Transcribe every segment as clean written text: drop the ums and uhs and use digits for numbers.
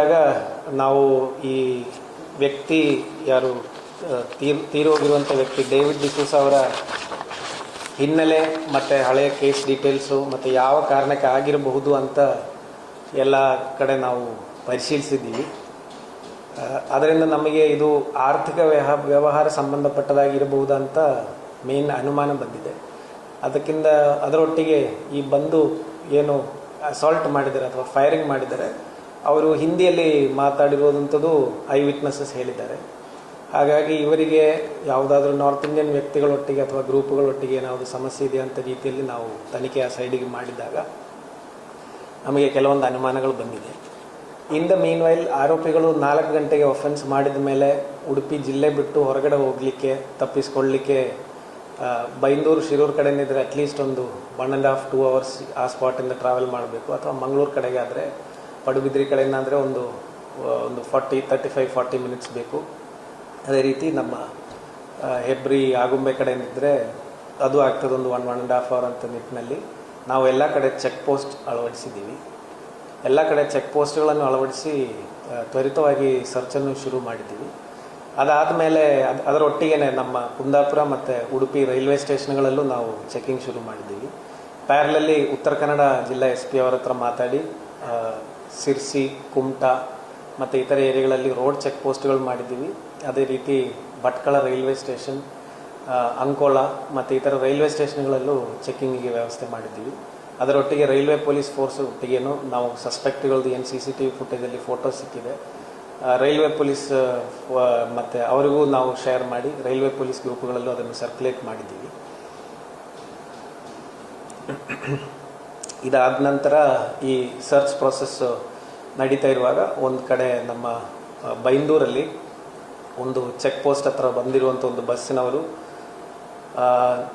ಆಗ ನಾವು ಈ ವ್ಯಕ್ತಿ ಯಾರು ತೀರೋಗಿರುವಂಥ ವ್ಯಕ್ತಿ ಡೇವಿಡ್ ಡಿಸೂಸ ಅವರ ಹಿನ್ನೆಲೆ ಮತ್ತು ಹಳೆಯ ಕೇಸ್ ಡೀಟೇಲ್ಸು ಮತ್ತು ಯಾವ ಕಾರಣಕ್ಕೆ ಆಗಿರಬಹುದು ಅಂತ ಎಲ್ಲ ಕಡೆ ನಾವು ಪರಿಶೀಲಿಸಿದ್ದೀವಿ. ಅದರಿಂದ ನಮಗೆ ಇದು ಆರ್ಥಿಕ ವ್ಯವಹಾರ ಸಂಬಂಧಪಟ್ಟದಾಗಿರಬಹುದು ಅಂತ ಮೇನ್ ಅನುಮಾನ ಬಂದಿದೆ. ಅದರೊಟ್ಟಿಗೆ ಈ ಬಂದು ಏನು ಅಸಾಲ್ಟ್ ಮಾಡಿದ್ದಾರೆ ಅಥವಾ ಫೈರಿಂಗ್ ಮಾಡಿದ್ದಾರೆ ಅವರು ಹಿಂದಿಯಲ್ಲಿ ಮಾತಾಡಿರುವಂಥದ್ದು ಐ ವಿಟ್ನೆಸಸ್ ಹೇಳಿದ್ದಾರೆ. ಹಾಗಾಗಿ ಇವರಿಗೆ ಯಾವುದಾದ್ರೂ ನಾರ್ತ್ ಇಂಡಿಯನ್ ವ್ಯಕ್ತಿಗಳೊಟ್ಟಿಗೆ ಅಥವಾ ಗ್ರೂಪ್ಗಳೊಟ್ಟಿಗೆ ಏನಾದರೂ ಸಮಸ್ಯೆ ಇದೆ ಅಂತ ರೀತಿಯಲ್ಲಿ ನಾವು ತನಿಖೆ ಆ ಸೈಡಿಗೆ ಮಾಡಿದಾಗ ನಮಗೆ ಕೆಲವೊಂದು ಅನುಮಾನಗಳು ಬಂದಿದೆ. ಇನ್ ದ ಮೀನ್ ವೈಲ್ ಆರೋಪಿಗಳು 4 ಗಂಟೆಗೆ ಒಫೆನ್ಸ್ ಮಾಡಿದ ಮೇಲೆ ಉಡುಪಿ ಜಿಲ್ಲೆ ಬಿಟ್ಟು ಹೊರಗಡೆ ಹೋಗಲಿಕ್ಕೆ ತಪ್ಪಿಸ್ಕೊಳ್ಳಲಿಕ್ಕೆ ಬೈಂದೂರು ಶಿರೂರು ಕಡೆಯಿಂದಿದ್ರೆ ಅಟ್ಲೀಸ್ಟ್ ಒಂದು 1.5 to 2 hours ಆ ಸ್ಪಾಟಿಂದ ಟ್ರಾವೆಲ್ ಮಾಡಬೇಕು. ಅಥವಾ ಮಂಗಳೂರು ಕಡೆಗೆ ಆದರೆ ಪಡುಬಿದ್ರಿ ಕಡೆಯಿಂದ ಅಂದರೆ ಒಂದು 35-40 ಮಿನಿಟ್ಸ್ ಬೇಕು. ಅದೇ ರೀತಿ ನಮ್ಮ ಹೆಬ್ರಿ ಆಗುಂಬೆ ಕಡೆಯಿಂದಿದ್ದರೆ ಅದು ಆಗ್ತದೆ ಒಂದು 1.5 hour ಅಂತ ನಿಟ್ಟಿನಲ್ಲಿ ನಾವು ಎಲ್ಲ ಕಡೆ ಚೆಕ್ ಪೋಸ್ಟ್ ಅಳವಡಿಸಿದ್ದೀವಿ. ಎಲ್ಲ ಕಡೆ ಚೆಕ್ ಪೋಸ್ಟ್ಗಳನ್ನು ಅಳವಡಿಸಿ ತ್ವರಿತವಾಗಿ ಸರ್ಚನ್ನು ಶುರು ಮಾಡಿದ್ದೀವಿ. ಅದಾದಮೇಲೆ ಅದರೊಟ್ಟಿಗೆ ನಮ್ಮ ಕುಂದಾಪುರ ಮತ್ತು ಉಡುಪಿ ರೈಲ್ವೆ ಸ್ಟೇಷನ್ಗಳಲ್ಲೂ ನಾವು ಚೆಕಿಂಗ್ ಶುರು ಮಾಡಿದ್ದೀವಿ. ಪ್ಯಾರಲಲ್ಲಿ ಉತ್ತರ ಕನ್ನಡ ಜಿಲ್ಲಾ SP ಅವರ ಹತ್ರ ಮಾತಾಡಿ ಸಿರ್ಸಿ, ಕುಮಟಾ ಮತ್ತು ಇತರ ಏರಿಯಾಗಳಲ್ಲಿ ರೋಡ್ ಚೆಕ್ ಪೋಸ್ಟ್ಗಳು ಮಾಡಿದ್ದೀವಿ. ಅದೇ ರೀತಿ ಭಟ್ಕಳ ರೈಲ್ವೆ ಸ್ಟೇಷನ್, ಅಂಕೋಲಾ ಮತ್ತು ಇತರ ರೈಲ್ವೆ ಸ್ಟೇಷನ್ಗಳಲ್ಲೂ ಚೆಕ್ಕಿಂಗಿಗೆ ವ್ಯವಸ್ಥೆ ಮಾಡಿದ್ದೀವಿ. ಅದರೊಟ್ಟಿಗೆ ರೈಲ್ವೆ ಪೊಲೀಸ್ ಫೋರ್ಸ್ ಒಟ್ಟಿಗೇನು ನಾವು ಸಸ್ಪೆಕ್ಟ್ಗಳದ್ದು ಏನು CCTV ಫುಟೇಜಲ್ಲಿ ಫೋಟೋ ಸಿಕ್ಕಿದೆ ರೈಲ್ವೆ ಪೊಲೀಸ್ ಮತ್ತು ಅವರಿಗೂ ನಾವು ಶೇರ್ ಮಾಡಿ ರೈಲ್ವೆ ಪೊಲೀಸ್ ಗ್ರೂಪ್ಗಳಲ್ಲೂ ಅದನ್ನು ಸರ್ಕ್ಯುಲೇಟ್ ಮಾಡಿದ್ದೀವಿ. ಇದಾದ ನಂತರ ಈ ಸರ್ಚ್ ಪ್ರೊಸೆಸ್ ನಡೀತಾ ಇರುವಾಗ ಒಂದು ಕಡೆ ನಮ್ಮ ಬೈಂದೂರಲ್ಲಿ ಒಂದು ಚೆಕ್ ಪೋಸ್ಟ್ ಹತ್ರ ಬಂದಿರುವಂಥ ಒಂದು ಬಸ್ಸಿನವರು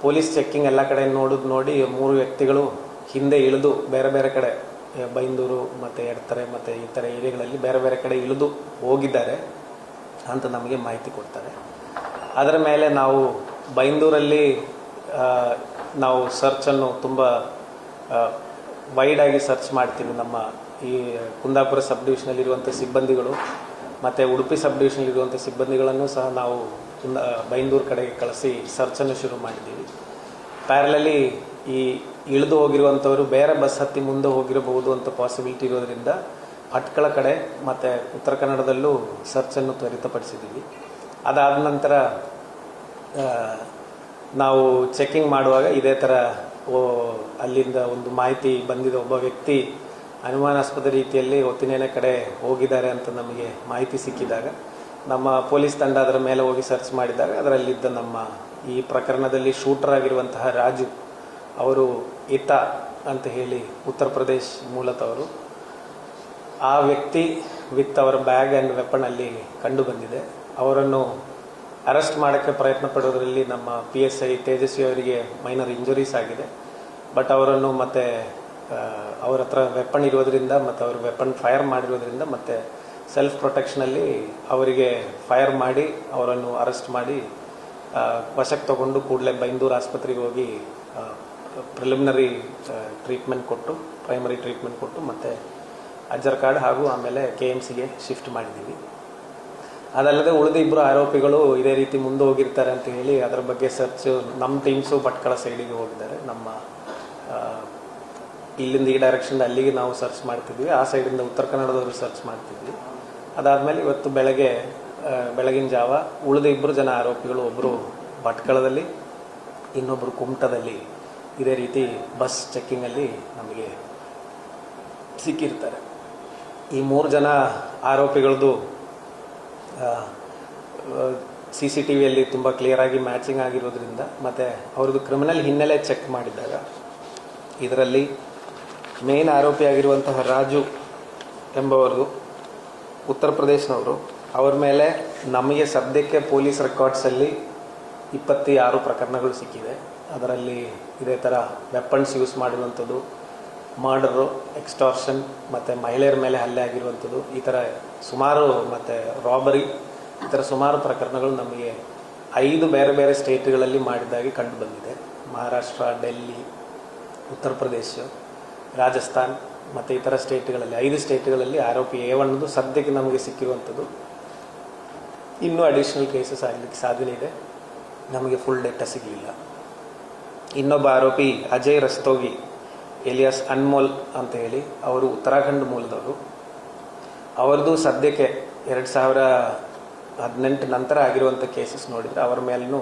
ಪೊಲೀಸ್ ಚೆಕ್ಕಿಂಗ್ ಎಲ್ಲ ಕಡೆ ನೋಡಿ 3 ವ್ಯಕ್ತಿಗಳು ಹಿಂದೆ ಇಳಿದು ಬೇರೆ ಬೇರೆ ಕಡೆ ಬೈಂದೂರು ಮತ್ತು ಎಡ್ತರೆ ಮತ್ತು ಈ ಥರ ಏರಿಯಾಗಳಲ್ಲಿ ಬೇರೆ ಬೇರೆ ಕಡೆ ಇಳಿದು ಹೋಗಿದ್ದಾರೆ ಅಂತ ನಮಗೆ ಮಾಹಿತಿ ಕೊಡ್ತಾರೆ. ಅದರ ಮೇಲೆ ನಾವು ಬೈಂದೂರಲ್ಲಿ ನಾವು ಸರ್ಚನ್ನು ತುಂಬ ವೈಡಾಗಿ ಸರ್ಚ್ ಮಾಡ್ತೀವಿ. ನಮ್ಮ ಈ ಕುಂದಾಪುರ ಸಬ್ ಡಿವಿಷನಲ್ಲಿರುವಂಥ ಸಿಬ್ಬಂದಿಗಳು ಮತ್ತು ಉಡುಪಿ ಸಬ್ ಡಿವಿಷನಲ್ಲಿರುವಂಥ ಸಿಬ್ಬಂದಿಗಳನ್ನು ಸಹ ನಾವು ಬೈಂದೂರು ಕಡೆಗೆ ಕಳಿಸಿ ಸರ್ಚನ್ನು ಶುರು ಮಾಡಿದ್ದೀವಿ. ಪ್ಯಾರಲಲ್ಲಿ ಈ ಇಳಿದು ಹೋಗಿರುವಂಥವರು ಬೇರೆ ಬಸ್ ಹತ್ತಿ ಮುಂದೆ ಹೋಗಿರಬಹುದು ಅಂತ ಪಾಸಿಬಿಲಿಟಿ ಇರೋದರಿಂದ ಭಟ್ಕಳ ಕಡೆ ಮತ್ತು ಉತ್ತರ ಕನ್ನಡದಲ್ಲೂ ಸರ್ಚನ್ನು ತ್ವರಿತಪಡಿಸಿದ್ದೀವಿ. ಅದಾದ ನಂತರ ನಾವು ಚೆಕ್ಕಿಂಗ್ ಮಾಡುವಾಗ ಇದೇ ಥರ ಅಲ್ಲಿಂದ ಒಂದು ಮಾಹಿತಿ ಬಂದಿದೆ. ಒಬ್ಬ ವ್ಯಕ್ತಿ ಅನುಮಾನಾಸ್ಪದ ರೀತಿಯಲ್ಲಿ ಹೊತ್ತಿನೇನೆ ಕಡೆ ಹೋಗಿದ್ದಾರೆ ಅಂತ ನಮಗೆ ಮಾಹಿತಿ ಸಿಕ್ಕಿದಾಗ ನಮ್ಮ ಪೊಲೀಸ್ ತಂಡ ಅದರ ಮೇಲೆ ಹೋಗಿ ಸರ್ಚ್ ಮಾಡಿದಾಗ ಅದರಲ್ಲಿದ್ದ ನಮ್ಮ ಈ ಪ್ರಕರಣದಲ್ಲಿ ಶೂಟರ್ ಆಗಿರುವಂತಹ ರಾಜು ಅವರು ಈತ ಅಂತ ಹೇಳಿ ಉತ್ತರ ಪ್ರದೇಶ್ ಮೂಲದವರು. ಆ ವ್ಯಕ್ತಿ ವಿತ್ ಅವರ ಬ್ಯಾಗ್ ಆ್ಯಂಡ್ ವೆಪನ್ ಅಲ್ಲಿ ಕಂಡು ಬಂದಿದೆ. ಅವರನ್ನು ಅರೆಸ್ಟ್ ಮಾಡೋಕ್ಕೆ ಪ್ರಯತ್ನ ಪಡೋದರಲ್ಲಿ ನಮ್ಮ PSI ತೇಜಸ್ವಿ ಅವರಿಗೆ ಮೈನರ್ ಇಂಜುರೀಸ್ ಆಗಿದೆ. ಬಟ್ ಅವರನ್ನು ಮತ್ತೆ ಅವರ ಹತ್ರ ವೆಪನ್ ಇರೋದ್ರಿಂದ ಮತ್ತು ಅವರು ವೆಪನ್ ಫೈರ್ ಮಾಡಿರೋದ್ರಿಂದ ಮತ್ತು ಸೆಲ್ಫ್ ಪ್ರೊಟೆಕ್ಷನಲ್ಲಿ ಅವರಿಗೆ ಫೈರ್ ಮಾಡಿ ಅವರನ್ನು ಅರೆಸ್ಟ್ ಮಾಡಿ ವಶಕ್ಕೆ ತಗೊಂಡು ಕೂಡಲೇ ಬೈಂದೂರು ಆಸ್ಪತ್ರೆಗೆ ಹೋಗಿ ಪ್ರಿಲಿಮಿನರಿ ಟ್ರೀಟ್ಮೆಂಟ್ ಕೊಟ್ಟು ಪ್ರೈಮರಿ ಟ್ರೀಟ್ಮೆಂಟ್ ಕೊಟ್ಟು ಮತ್ತು ಅಜ್ಜರ್ ಕಾರ್ಡ್ ಹಾಗೂ ಆಮೇಲೆ KMCಗೆ ಶಿಫ್ಟ್ ಮಾಡಿದ್ದೀವಿ. ಅದಲ್ಲದೆ ಉಳಿದ 2 ಆರೋಪಿಗಳು ಇದೇ ರೀತಿ ಮುಂದೆ ಹೋಗಿರ್ತಾರೆ ಅಂತ ಹೇಳಿ ಅದರ ಬಗ್ಗೆ ಸರ್ಚ್ ನಮ್ಮ ಟೀಮ್ಸು ಭಟ್ಕಳ ಸೈಡಿಗೆ ಹೋಗಿದ್ದಾರೆ. ನಮ್ಮ ಇಲ್ಲಿಂದ ಈ ಡೈರೆಕ್ಷನ್ ಅಲ್ಲಿಗೆ ನಾವು ಸರ್ಚ್ ಮಾಡ್ತಿದ್ವಿ, ಆ ಸೈಡಿಂದ ಉತ್ತರ ಕನ್ನಡದವರು ಸರ್ಚ್ ಮಾಡ್ತಿದ್ವಿ. ಅದಾದಮೇಲೆ ಇವತ್ತು ಬೆಳಗಿನ ಜಾವ ಉಳಿದ 2 ಜನ ಆರೋಪಿಗಳು, ಒಬ್ಬರು ಭಟ್ಕಳದಲ್ಲಿ, ಇನ್ನೊಬ್ಬರು ಕುಮಟದಲ್ಲಿ ಇದೇ ರೀತಿ ಬಸ್ ಚೆಕ್ಕಿಂಗಲ್ಲಿ ನಮಗೆ ಸಿಕ್ಕಿರ್ತಾರೆ. ಈ 3 ಜನ ಆರೋಪಿಗಳದ್ದು CCTVಯಲ್ಲಿ ತುಂಬ ಕ್ಲಿಯರಾಗಿ ಮ್ಯಾಚಿಂಗ್ ಆಗಿರೋದ್ರಿಂದ ಮತ್ತು ಅವ್ರದ್ದು ಕ್ರಿಮಿನಲ್ ಹಿನ್ನೆಲೆ ಚೆಕ್ ಮಾಡಿದಾಗ ಇದರಲ್ಲಿ ಮೇನ್ ಆರೋಪಿಯಾಗಿರುವಂತಹ ರಾಜು ಎಂಬವರು ಉತ್ತರ ಪ್ರದೇಶನವರು. ಅವ್ರ ಮೇಲೆ ನಮಗೆ ಸದ್ಯಕ್ಕೆ ಪೊಲೀಸ್ ರೆಕಾರ್ಡ್ಸಲ್ಲಿ 26 ಪ್ರಕರಣಗಳು ಸಿಕ್ಕಿದೆ. ಅದರಲ್ಲಿ ಇದೇ ಥರ ವೆಪನ್ಸ್ ಯೂಸ್ ಮಾಡಿರುವಂಥದ್ದು, ಮರ್ಡರು, ಎಕ್ಸ್ಟಾರ್ಷನ್ ಮತ್ತು ಮಹಿಳೆಯರ ಮೇಲೆ ಹಲ್ಲೆ ಆಗಿರುವಂಥದ್ದು, ಈ ಥರ ಸುಮಾರು, ಮತ್ತು ರಾಬರಿ, ಈ ಥರ ಸುಮಾರು ಪ್ರಕರಣಗಳು ನಮಗೆ 5 ಬೇರೆ ಬೇರೆ ಸ್ಟೇಟ್ಗಳಲ್ಲಿ ಮಾಡಿದ್ದಾಗಿ ಕಂಡು ಬಂದಿದೆ. ಮಹಾರಾಷ್ಟ್ರ, ಡೆಲ್ಲಿ, ಉತ್ತರ ಪ್ರದೇಶ, ರಾಜಸ್ಥಾನ್ ಮತ್ತು ಇತರ ಸ್ಟೇಟ್ಗಳಲ್ಲಿ 5 ಸ್ಟೇಟ್ಗಳಲ್ಲಿ ಆರೋಪಿ A1 ಸದ್ಯಕ್ಕೆ ನಮಗೆ ಸಿಕ್ಕಿರುವಂಥದ್ದು. ಇನ್ನೂ ಅಡಿಷ್ನಲ್ ಕೇಸಸ್ ಆಗಲಿಕ್ಕೆ ಸಾಧ್ಯತೆ ಇದೆ, ನಮಗೆ ಫುಲ್ ಡೇಟಾ ಸಿಗಲಿಲ್ಲ. ಇನ್ನೊಬ್ಬ ಆರೋಪಿ ಅಜಯ್ ರಸ್ತೋಗಿ ಎಲಿಯಾಸ್ ಅನ್ಮೋಲ್ ಅಂತ ಹೇಳಿ, ಅವರು ಉತ್ತರಾಖಂಡ್ ಮೂಲದವರು. ಅವರದು ಸದ್ಯಕ್ಕೆ 2018 ನಂತರ ಆಗಿರುವಂಥ ಕೇಸಸ್ ನೋಡಿದರೆ ಅವರ ಮೇಲೂ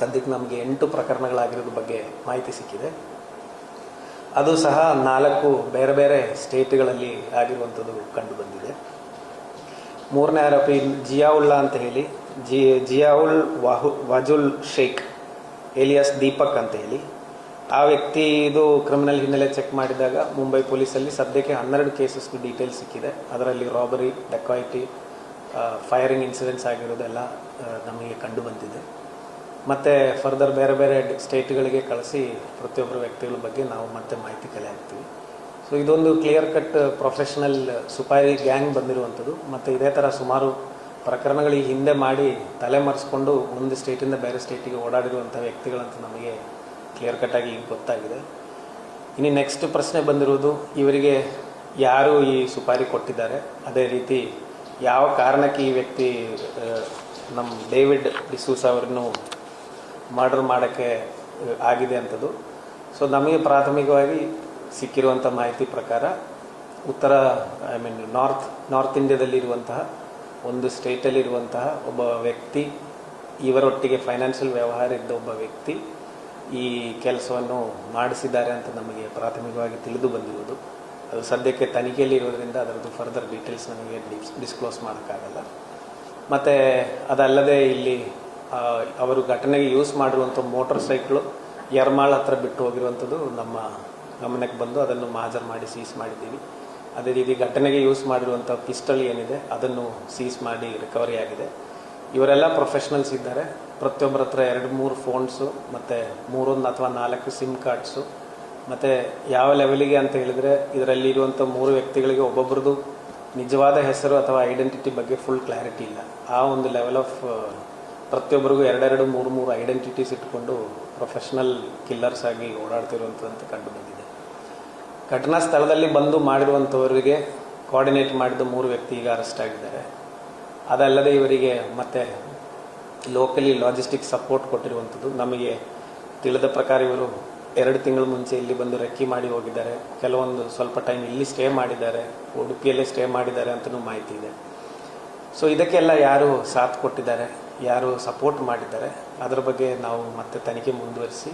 ಸದ್ಯಕ್ಕೆ ನಮಗೆ 8 ಪ್ರಕರಣಗಳಾಗಿರೋದ್ರ ಬಗ್ಗೆ ಮಾಹಿತಿ ಸಿಕ್ಕಿದೆ. ಅದು ಸಹ 4 ಬೇರೆ ಬೇರೆ ಸ್ಟೇಟ್ಗಳಲ್ಲಿ ಆಗಿರುವಂಥದ್ದು ಕಂಡು ಬಂದಿದೆ. 3ನೇ ಆರೋಪಿ ಜಿಯಾವುಲ್ಲಾ ಅಂತ ಹೇಳಿ, ಜಿಯಾವುಲ್ ವಾಜುಲ್ ಶೇಖ್ ಎಲಿಯಾಸ್ ದೀಪಕ್ ಅಂತ ಹೇಳಿ, ಆ ವ್ಯಕ್ತಿದು ಕ್ರಿಮಿನಲ್ ಹಿನ್ನೆಲೆ ಚೆಕ್ ಮಾಡಿದಾಗ ಮುಂಬೈ ಪೊಲೀಸಲ್ಲಿ ಸದ್ಯಕ್ಕೆ 12 ಕೇಸಸ್ಗೂ ಡೀಟೇಲ್ಸ್ ಸಿಕ್ಕಿದೆ. ಅದರಲ್ಲಿ ರಾಬರಿ, ಡಕಾಯಿಟಿ, ಫೈರಿಂಗ್ ಇನ್ಸಿಡೆಂಟ್ಸ್ ಆಗಿರೋದೆಲ್ಲ ನಮಗೆ ಕಂಡು ಬಂದಿದೆ. ಮತ್ತು ಫರ್ದರ್ ಬೇರೆ ಬೇರೆ ಸ್ಟೇಟ್ಗಳಿಗೆ ಕಳಿಸಿ ಪ್ರತಿಯೊಬ್ಬರು ವ್ಯಕ್ತಿಗಳ ಬಗ್ಗೆ ನಾವು ಮತ್ತೆ ಮಾಹಿತಿ ಕಲೆ ಹಾಕ್ತೀವಿ. ಸೊ ಇದೊಂದು ಕ್ಲಿಯರ್ ಕಟ್ ಪ್ರೊಫೆಷನಲ್ ಸುಪಾರಿ ಗ್ಯಾಂಗ್ ಬಂದಿರುವಂಥದ್ದು. ಮತ್ತು ಇದೇ ಥರ ಸುಮಾರು ಪ್ರಕರಣಗಳಿಗೆ ಹಿಂದೆ ಮಾಡಿ ತಲೆಮರೆಸ್ಕೊಂಡು ಒಂದು ಸ್ಟೇಟಿಂದ ಬೇರೆ ಸ್ಟೇಟಿಗೆ ಓಡಾಡಿರುವಂಥ ವ್ಯಕ್ತಿಗಳಂತ ನಮಗೆ ಕ್ಲಿಯರ್ ಕಟ್ಟಾಗಿ ಈಗ ಗೊತ್ತಾಗಿದೆ. ಇನ್ನು ನೆಕ್ಸ್ಟ್ ಪ್ರಶ್ನೆ ಬಂದಿರುವುದು, ಇವರಿಗೆ ಯಾರು ಈ ಸುಪಾರಿ ಕೊಟ್ಟಿದ್ದಾರೆ, ಅದೇ ರೀತಿ ಯಾವ ಕಾರಣಕ್ಕೆ ಈ ವ್ಯಕ್ತಿ ನಮ್ಮ ಡೇವಿಡ್ ಡಿಸೂಸ ಅವರನ್ನು ಮರ್ಡರ್ ಮಾಡೋಕ್ಕೆ ಆಗಿದೆ ಅಂಥದ್ದು. ಸೊ ನಮಗೆ ಪ್ರಾಥಮಿಕವಾಗಿ ಸಿಕ್ಕಿರುವಂಥ ಮಾಹಿತಿ ಪ್ರಕಾರ ನಾರ್ತ್ ಇಂಡಿಯಾದಲ್ಲಿರುವಂತಹ ಒಂದು ಸ್ಟೇಟಲ್ಲಿರುವಂತಹ ಒಬ್ಬ ವ್ಯಕ್ತಿ, ಇವರೊಟ್ಟಿಗೆ ಫೈನಾನ್ಷಿಯಲ್ ವ್ಯವಹಾರ ಇದ್ದ ಒಬ್ಬ ವ್ಯಕ್ತಿ ಈ ಕೆಲಸವನ್ನು ಮಾಡಿಸಿದ್ದಾರೆ ಅಂತ ನಮಗೆ ಪ್ರಾಥಮಿಕವಾಗಿ ತಿಳಿದು ಬಂದಿರುವುದು. ಅದು ಸದ್ಯಕ್ಕೆ ತನಿಖೆಯಲ್ಲಿ ಇರೋದ್ರಿಂದ ಅದರದ್ದು ಫರ್ದರ್ ಡೀಟೇಲ್ಸ್ ನಮಗೆ ಡಿಸ್ಕ್ಲೋಸ್ ಮಾಡೋಕ್ಕಾಗಲ್ಲ. ಮತ್ತು ಅದಲ್ಲದೆ ಇಲ್ಲಿ ಅವರು ಘಟನೆಗೆ ಯೂಸ್ ಮಾಡಿರುವಂಥ ಮೋಟರ್ ಸೈಕಲು ಯರ್ಮಾಳ್ ಹತ್ರ ಬಿಟ್ಟು ಹೋಗಿರುವಂಥದ್ದು ನಮ್ಮ ಗಮನಕ್ಕೆ ಬಂದು ಅದನ್ನು ಮಾಜರ್ ಮಾಡಿ ಸೀಸ್ ಮಾಡಿದ್ದೀವಿ. ಅದೇ ರೀತಿ ಘಟನೆಗೆ ಯೂಸ್ ಮಾಡಿರುವಂಥ ಪಿಸ್ಟಲ್ ಏನಿದೆ ಅದನ್ನು ಸೀಸ್ ಮಾಡಿ ರಿಕವರಿ ಆಗಿದೆ. ಇವರೆಲ್ಲ ಪ್ರೊಫೆಷ್ನಲ್ಸ್ ಇದ್ದಾರೆ. ಪ್ರತಿಯೊಬ್ಬರ ಹತ್ರ 2-3 ಫೋನ್ಸು ಮತ್ತು 3 ಅಥವಾ 4 ಸಿಮ್ ಕಾರ್ಡ್ಸು. ಮತ್ತು ಯಾವ ಲೆವೆಲಿಗೆ ಅಂತ ಹೇಳಿದರೆ, ಇದರಲ್ಲಿ ಇರುವಂಥ 3 ವ್ಯಕ್ತಿಗಳಿಗೆ ಒಬ್ಬೊಬ್ರದ್ದು ನಿಜವಾದ ಹೆಸರು ಅಥವಾ ಐಡೆಂಟಿಟಿ ಬಗ್ಗೆ ಫುಲ್ ಕ್ಲಾರಿಟಿ ಇಲ್ಲ. ಆ ಒಂದು ಲೆವೆಲ್ ಆಫ್ ಪ್ರತಿಯೊಬ್ಬರಿಗೂ 2-3 ಐಡೆಂಟಿಟೀಸ್ ಇಟ್ಕೊಂಡು ಪ್ರೊಫೆಷ್ನಲ್ ಕಿಲ್ಲರ್ಸ್ ಆಗಿ ಓಡಾಡ್ತಿರುವಂಥದ್ದು ಕಂಡು ಬಂದಿದೆ. ಘಟನಾ ಸ್ಥಳದಲ್ಲಿ ಬಂದು ಮಾಡಿರುವಂಥವರಿಗೆ ಕೋಆರ್ಡಿನೇಟ್ ಮಾಡಿದ 3 ವ್ಯಕ್ತಿ ಈಗ ಅರೆಸ್ಟ್ ಆಗಿದ್ದಾರೆ. ಅದಲ್ಲದೆ ಇವರಿಗೆ ಮತ್ತೆ ಲೋಕಲಿ ಲಾಜಿಸ್ಟಿಕ್ ಸಪೋರ್ಟ್ ಕೊಟ್ಟಿರುವಂಥದ್ದು. ನಮಗೆ ತಿಳಿದ ಪ್ರಕಾರ ಇವರು 2 ತಿಂಗಳ ಮುಂಚೆ ಇಲ್ಲಿ ಬಂದು ರೆಕ್ಕಿ ಮಾಡಿ ಹೋಗಿದ್ದಾರೆ. ಕೆಲವೊಂದು ಸ್ವಲ್ಪ ಟೈಮ್ ಇಲ್ಲಿ ಸ್ಟೇ ಮಾಡಿದ್ದಾರೆ, ಉಡುಪಿಯಲ್ಲೇ ಸ್ಟೇ ಮಾಡಿದ್ದಾರೆ ಅಂತಲೂ ಮಾಹಿತಿ ಇದೆ. ಸೊ ಇದಕ್ಕೆಲ್ಲ ಯಾರು ಸಾಥ್ ಕೊಟ್ಟಿದ್ದಾರೆ, ಯಾರು ಸಪೋರ್ಟ್ ಮಾಡಿದ್ದಾರೆ, ಅದರ ಬಗ್ಗೆ ನಾವು ಮತ್ತೆ ತನಿಖೆ ಮುಂದುವರಿಸಿ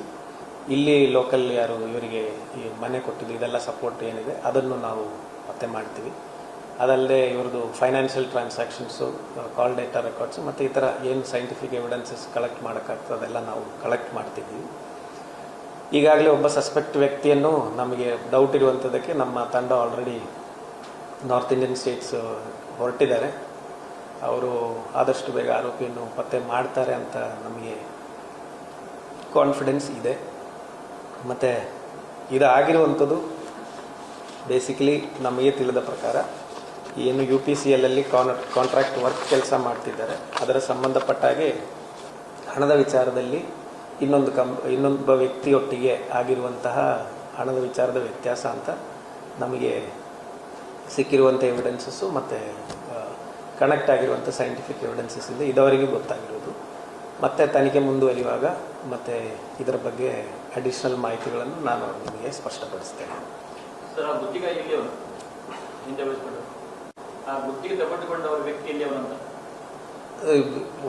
ಇಲ್ಲಿ ಲೋಕಲ್ ಯಾರು ಇವರಿಗೆ ಈ ಮನೆ ಕೊಟ್ಟಿದ್ದು ಇದೆಲ್ಲ ಸಪೋರ್ಟ್ ಏನಿದೆ ಅದನ್ನು ನಾವು ಮತ್ತೆ ಮಾಡ್ತೀವಿ. ಅದಲ್ಲದೆ ಇವ್ರದ್ದು ಫೈನಾನ್ಷಿಯಲ್ ಟ್ರಾನ್ಸಾಕ್ಷನ್ಸು, ಕಾಲ್ ಡೇಟಾ ರೆಕಾರ್ಡ್ಸು ಮತ್ತು ಈ ಥರ ಏನು ಸೈಂಟಿಫಿಕ್ ಎವಿಡೆನ್ಸಸ್ ಕಲೆಕ್ಟ್ ಮಾಡೋಕ್ಕಾಗ್ತದೆ ಅದೆಲ್ಲ ನಾವು ಕಲೆಕ್ಟ್ ಮಾಡ್ತಿದ್ದೀವಿ. ಈಗಾಗಲೇ ಒಬ್ಬ ಸಸ್ಪೆಕ್ಟ್ ವ್ಯಕ್ತಿಯನ್ನು ನಮಗೆ ಡೌಟ್ ಇರುವಂಥದ್ದಕ್ಕೆ ನಮ್ಮ ತಂಡ ಆಲ್ರೆಡಿ ನಾರ್ತ್ ಇಂಡಿಯನ್ ಸ್ಟೇಟ್ಸ್ ಹೊರಟಿದ್ದಾರೆ. ಅವರು ಆದಷ್ಟು ಬೇಗ ಆರೋಪಿಯನ್ನು ಪತ್ತೆ ಮಾಡ್ತಾರೆ ಅಂತ ನಮಗೆ ಕಾನ್ಫಿಡೆನ್ಸ್ ಇದೆ. ಮತ್ತು ಇದಾಗಿರುವಂಥದ್ದು ಬೇಸಿಕಲಿ ನಮಗೆ ತಿಳಿದ ಪ್ರಕಾರ ಏನು UPCLಲ್ಲಿ ಕಾಂಟ್ರಾಕ್ಟ್ ವರ್ಕ್ ಕೆಲಸ ಮಾಡ್ತಿದ್ದಾರೆ, ಅದರ ಸಂಬಂಧಪಟ್ಟಾಗೆ ಹಣದ ವಿಚಾರದಲ್ಲಿ ಇನ್ನೊಬ್ಬ ವ್ಯಕ್ತಿಯೊಟ್ಟಿಗೆ ಆಗಿರುವಂತಹ ಹಣದ ವಿಚಾರದ ವ್ಯತ್ಯಾಸ ಅಂತ ನಮಗೆ ಸಿಕ್ಕಿರುವಂಥ ಎವಿಡೆನ್ಸಸ್ಸು ಮತ್ತು ಕನೆಕ್ಟ್ ಆಗಿರುವಂಥ ಸೈಂಟಿಫಿಕ್ ಎವಿಡೆನ್ಸಸ್ ಇದೆ, ಇದುವರೆಗೂ ಗೊತ್ತಾಗಿರೋದು. ಮತ್ತೆ ತನಿಖೆ ಮುಂದುವರಿಯುವಾಗ ಮತ್ತು ಇದರ ಬಗ್ಗೆ ಅಡಿಷನಲ್ ಮಾಹಿತಿಗಳನ್ನು ನಾನು ನಿಮಗೆ ಸ್ಪಷ್ಟಪಡಿಸ್ತೇನೆ. ಸರ್, ಆ ಗುತ್ತಿಗೆ ಎಲ್ಲಿಯವರು ಹಿಂದೆ ಬಯಸ್ಕೊಂಡು ಆ ಗುತ್ತಿಗೆ ತಗೊಂಡುಕೊಂಡವರ ವ್ಯಕ್ತಿ ಎಲ್ಲಿಯವರಂತ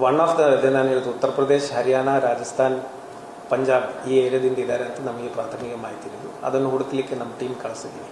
ಒನ್ ಆಫ್ ದ ನಾನು ಹೇಳಿದ್ದು ಉತ್ತರ ಪ್ರದೇಶ್, ಹರಿಯಾಣ, ರಾಜಸ್ಥಾನ್, ಪಂಜಾಬ್ ಈ ಏರಿಯಾದಿಂದ ಇದ್ದಾರೆ ಅಂತ ನಮಗೆ ಪ್ರಾಥಮಿಕ ಮಾಹಿತಿ ಇರೋದು. ಅದನ್ನು ಹುಡುಕಲಿಕ್ಕೆ ನಮ್ಮ ಟೀಮ್ ಕಳಿಸಿದ್ದೀವಿ.